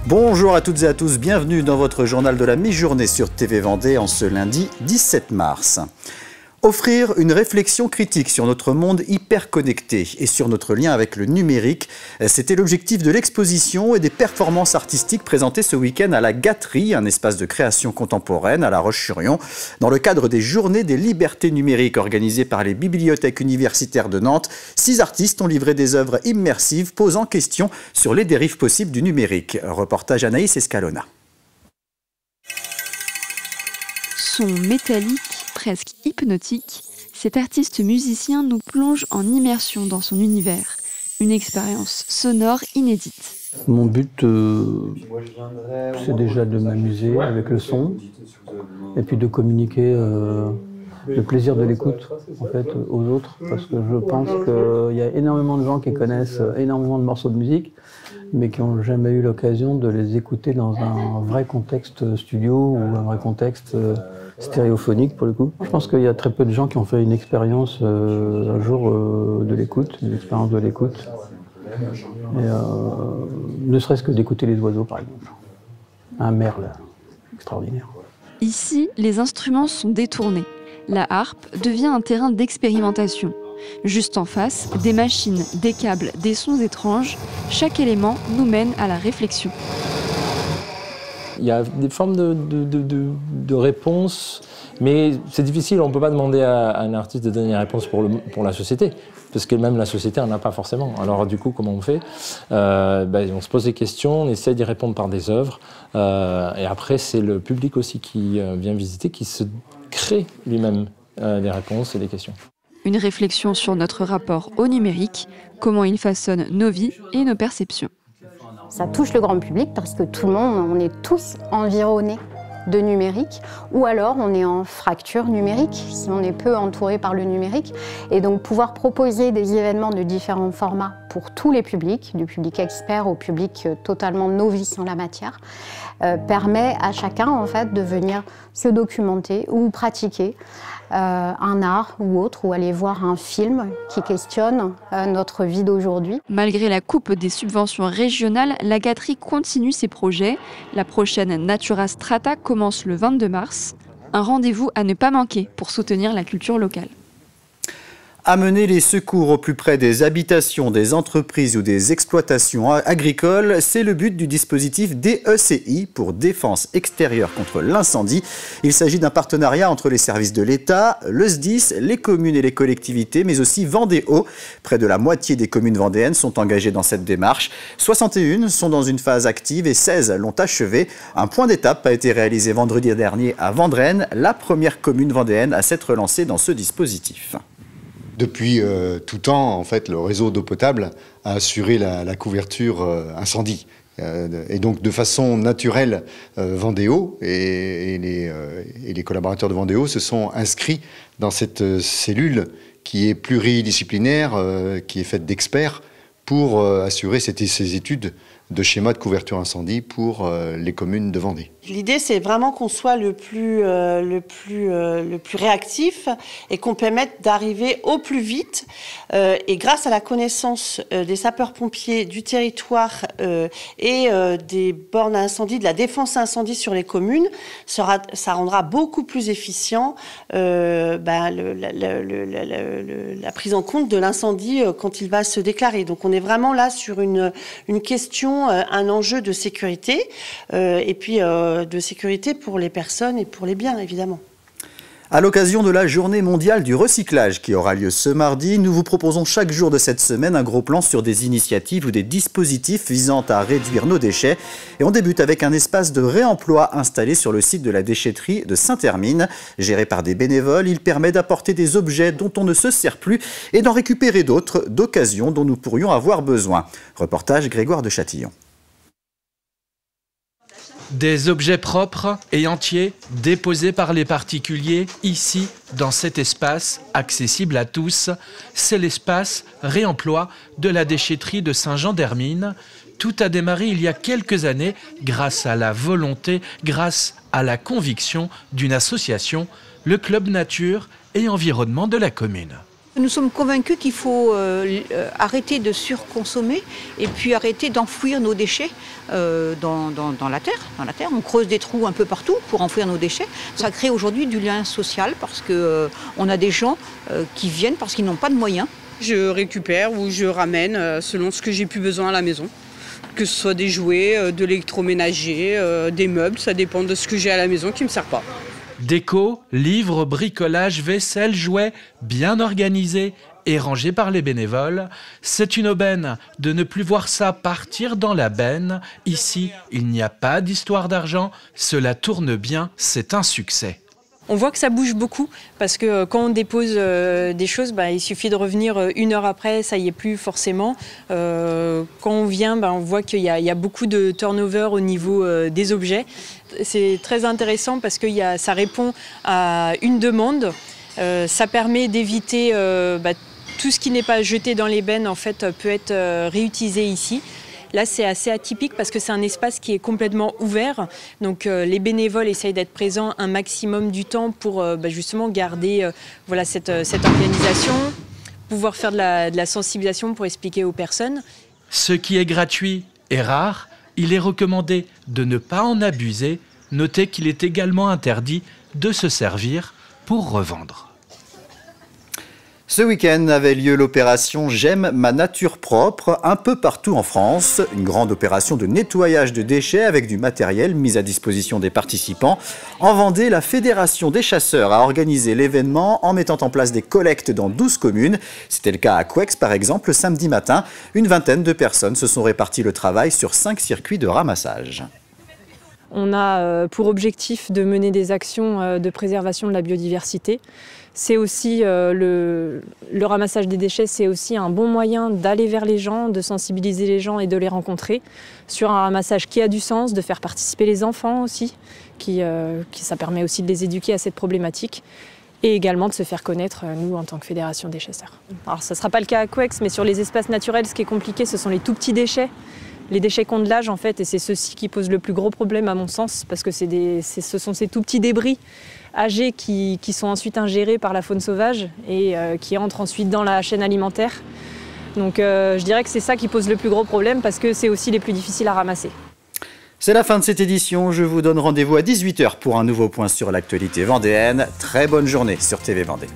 Bonjour à toutes et à tous, bienvenue dans votre journal de la mi-journée sur TV Vendée en ce lundi 17 mars. Offrir une réflexion critique sur notre monde hyper connecté et sur notre lien avec le numérique, c'était l'objectif de l'exposition et des performances artistiques présentées ce week-end à la Gâterie, un espace de création contemporaine à La Roche-sur-Yon, dans le cadre des Journées des libertés numériques organisées par les bibliothèques universitaires de Nantes. 6 artistes ont livré des œuvres immersives posant question sur les dérives possibles du numérique. Reportage Anaïs Escalona. Son métallique, presque hypnotique, cet artiste musicien nous plonge en immersion dans son univers. Une expérience sonore inédite. Mon but, c'est déjà de m'amuser avec le son et puis de communiquer le plaisir de l'écoute en fait, aux autres. Parce que je pense qu'il y a énormément de gens qui connaissent énormément de morceaux de musique, mais qui n'ont jamais eu l'occasion de les écouter dans un vrai contexte studio ou un vrai contexte stéréophonique pour le coup. Je pense qu'il y a très peu de gens qui ont fait une expérience un jour de l'écoute, une expérience de l'écoute. Ne serait-ce que d'écouter les oiseaux par exemple. Un merle extraordinaire. Ici, les instruments sont détournés. La harpe devient un terrain d'expérimentation. Juste en face, des machines, des câbles, des sons étranges. Chaque élément nous mène à la réflexion. Il y a des formes de réponses, mais c'est difficile, on ne peut pas demander à un artiste de donner une réponse pour la société, parce que même la société n'en a pas forcément. Alors du coup, comment on fait? On se pose des questions, on essaie d'y répondre par des œuvres, et après c'est le public aussi qui vient visiter, qui se crée lui-même des réponses et des questions. Une réflexion sur notre rapport au numérique, comment il façonne nos vies et nos perceptions. Ça touche le grand public parce que tout le monde, on est tous environnés de numérique ou alors on est en fracture numérique si on est peu entouré par le numérique. Et donc pouvoir proposer des événements de différents formats pour tous les publics, du public expert au public totalement novice en la matière, permet à chacun en fait de venir se documenter ou pratiquer un art ou autre, ou aller voir un film qui questionne notre vie d'aujourd'hui. Malgré la coupe des subventions régionales, la Gâterie continue ses projets. La prochaine Natura Strata commence le 22 mars. Un rendez-vous à ne pas manquer pour soutenir la culture locale. Amener les secours au plus près des habitations, des entreprises ou des exploitations agricoles, c'est le but du dispositif DECI pour Défense extérieure contre l'incendie. Il s'agit d'un partenariat entre les services de l'État, le SDIS, les communes et les collectivités, mais aussi Vendée-Eau. Près de la moitié des communes vendéennes sont engagées dans cette démarche. 61 sont dans une phase active et 16 l'ont achevé. Un point d'étape a été réalisé vendredi dernier à Vendrennes, la première commune vendéenne à s'être lancée dans ce dispositif. Depuis tout temps, en fait, le réseau d'eau potable a assuré la couverture incendie. Et donc, de façon naturelle, Vendée-Eau et les collaborateurs de Vendée-Eau se sont inscrits dans cette cellule qui est pluridisciplinaire, qui est faite d'experts pour assurer ces études de schéma de couverture incendie pour les communes de Vendée. L'idée, c'est vraiment qu'on soit le plus réactif et qu'on permette d'arriver au plus vite. Et grâce à la connaissance des sapeurs-pompiers, du territoire et des bornes à incendie, de la défense à incendie sur les communes, ça rendra beaucoup plus efficient la prise en compte de l'incendie quand il va se déclarer. Donc on est vraiment là sur une question, un enjeu de sécurité et puis de sécurité pour les personnes et pour les biens, évidemment. À l'occasion de la journée mondiale du recyclage qui aura lieu ce mardi, nous vous proposons chaque jour de cette semaine un gros plan sur des initiatives ou des dispositifs visant à réduire nos déchets. Et on débute avec un espace de réemploi installé sur le site de la déchetterie de Saint-Hermine. Géré par des bénévoles, il permet d'apporter des objets dont on ne se sert plus et d'en récupérer d'autres d'occasion dont nous pourrions avoir besoin. Reportage Grégoire de Châtillon. Des objets propres et entiers déposés par les particuliers ici, dans cet espace accessible à tous. C'est l'espace réemploi de la déchetterie de Saint-Jean-d'Hermine, Tout a démarré il y a quelques années grâce à la volonté, grâce à la conviction d'une association, le Club Nature et Environnement de la commune. Nous sommes convaincus qu'il faut arrêter de surconsommer et puis arrêter d'enfouir nos déchets dans la terre. On creuse des trous un peu partout pour enfouir nos déchets. Ça crée aujourd'hui du lien social parce qu'on a des gens qui viennent parce qu'ils n'ont pas de moyens. Je récupère ou je ramène selon ce que j'ai plus besoin à la maison. Que ce soit des jouets, de l'électroménager, des meubles, ça dépend de ce que j'ai à la maison qui ne me sert pas. Déco, livres, bricolage, vaisselle, jouets, bien organisés et rangés par les bénévoles. C'est une aubaine de ne plus voir ça partir dans la benne. Ici, il n'y a pas d'histoire d'argent. Cela tourne bien, c'est un succès. On voit que ça bouge beaucoup parce que quand on dépose des choses, il suffit de revenir 1 heure après, ça y est plus forcément. Quand on vient, on voit qu'il y a beaucoup de turnover au niveau des objets. C'est très intéressant parce que ça répond à une demande. Ça permet d'éviter tout ce qui n'est pas jeté dans les bennes en fait peut être réutilisé ici. Là, c'est assez atypique parce que c'est un espace qui est complètement ouvert. Donc, les bénévoles essayent d'être présents un maximum du temps pour justement garder cette organisation, pouvoir faire de la sensibilisation pour expliquer aux personnes. Ce qui est gratuit est rare. Il est recommandé de ne pas en abuser. Notez qu'il est également interdit de se servir pour revendre. Ce week-end avait lieu l'opération J'aime ma nature propre un peu partout en France. Une grande opération de nettoyage de déchets avec du matériel mis à disposition des participants. En Vendée, la Fédération des chasseurs a organisé l'événement en mettant en place des collectes dans 12 communes. C'était le cas à Couex par exemple, samedi matin. Une vingtaine de personnes se sont réparties le travail sur 5 circuits de ramassage. On a pour objectif de mener des actions de préservation de la biodiversité. C'est aussi le ramassage des déchets, c'est aussi un bon moyen d'aller vers les gens, de sensibiliser les gens et de les rencontrer sur un ramassage qui a du sens, de faire participer les enfants aussi, ça permet aussi de les éduquer à cette problématique et également de se faire connaître, nous, en tant que Fédération des chasseurs. Alors, ça ne sera pas le cas à Couex, mais sur les espaces naturels, ce qui est compliqué, ce sont les tout petits déchets. Les déchets qui ont de l'âge, en fait, et c'est ceux-ci qui posent le plus gros problème, à mon sens, parce que ce sont ces tout petits débris âgés qui sont ensuite ingérés par la faune sauvage et qui entrent ensuite dans la chaîne alimentaire. Donc je dirais que c'est ça qui pose le plus gros problème, parce que c'est aussi les plus difficiles à ramasser. C'est la fin de cette édition. Je vous donne rendez-vous à 18 h pour un nouveau point sur l'actualité vendéenne. Très bonne journée sur TV Vendée.